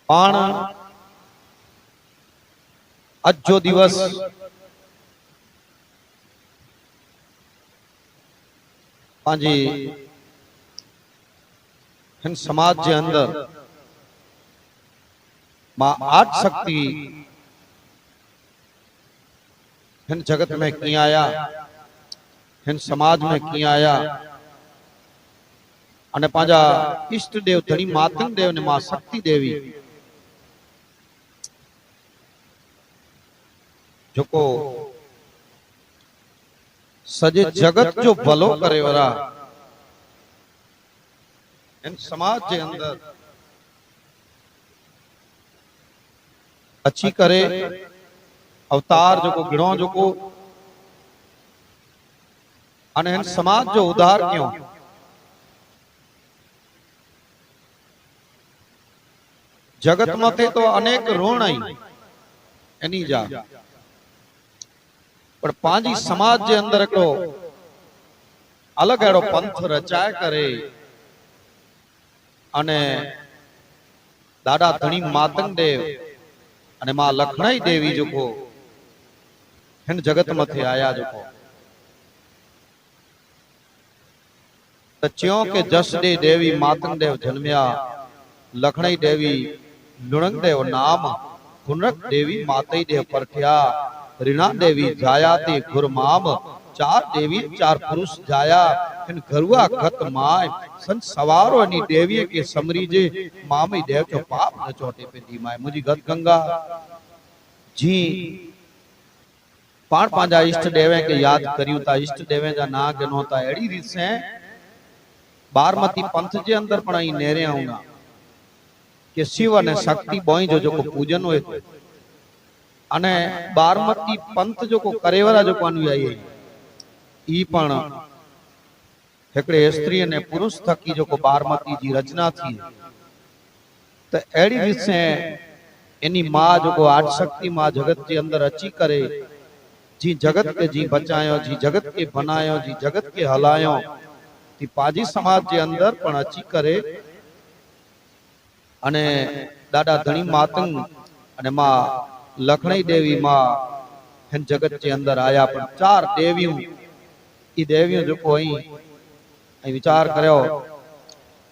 पण अजो दिवस पांजी हिन समाज के अंदर मां आज शक्ति हिन जगत में किया आया, हिन समाज में किया आया अने पांजा इष्ट देव धनी मातंग देव ने मां शक्ति देवी जोको सजे जगत जो भलो करे वरा इन समाज के अंदर अच्छी करे अवतार जो को गिणो जो को अने इन समाज जो उद्धार क्यों जगत मथे तो अनेक ऋण आई एनी जा पर पांजी समाज के अंदर एक अलग एड़ो पंथ रचाए करे अने दादा धनी मातंग देव अने मां लखनाई देवी जो को हिन जगत मथे आया जो को तच्यों के जस दे देवी मातंग देव जन्मया लखनाई देवी लुणंग देव नाम गुणरक देवी मातई देव परठ्या रीना देवी जाया ते गुरमाम चार देवी चार पुरुष जाया इन घरुआ खत माय सन सवारो नी देवी के समरी जे मामी देव जो पाप न चोटे पे दी माय मुजी गत गंगा जी पाण पांजा इष्ट देवे के याद करियो ता इष्ट देवे जा ना गनो ता एड़ी रीत से बारमती पंथ जे अंदर पण आई नेरे आऊंगा के शिव ने शक्ति बोई जो को पूजन होए अने बारमती पंथ जो को करेवरा जो को अनुयायी ई पण एकड़े स्त्री ने पुरुष थकी जो को बारमती जी रचना थी तो एड़ी रीत से एनी मां जो को आठ शक्ति मां जगत के अंदर अची करे जी जगत के जी बचायो जी जगत के बनायो जी जगत के हलायो ती पाजी समाज के अंदर पण अची करे अने दादा धनी मातंग अने मां लखनाई देवी मां हिन जगत के अंदर आया पण चार देवियों ई देवियों जो कोई विचार करो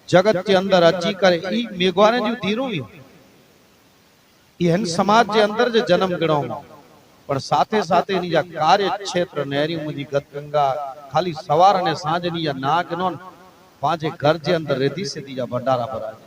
जगत के अंदर अची करे ई मेघवाने जो धीरू ई हिन समाज के अंदर जो जन्म गिणो पण साथे साथे नी जा कार्य क्षेत्र नेरी मुजी गत गंगा खाली सवार ने सांज नी या ना गिणो पांचे घर के अंदर रेधी सीधी जा भंडारा भराए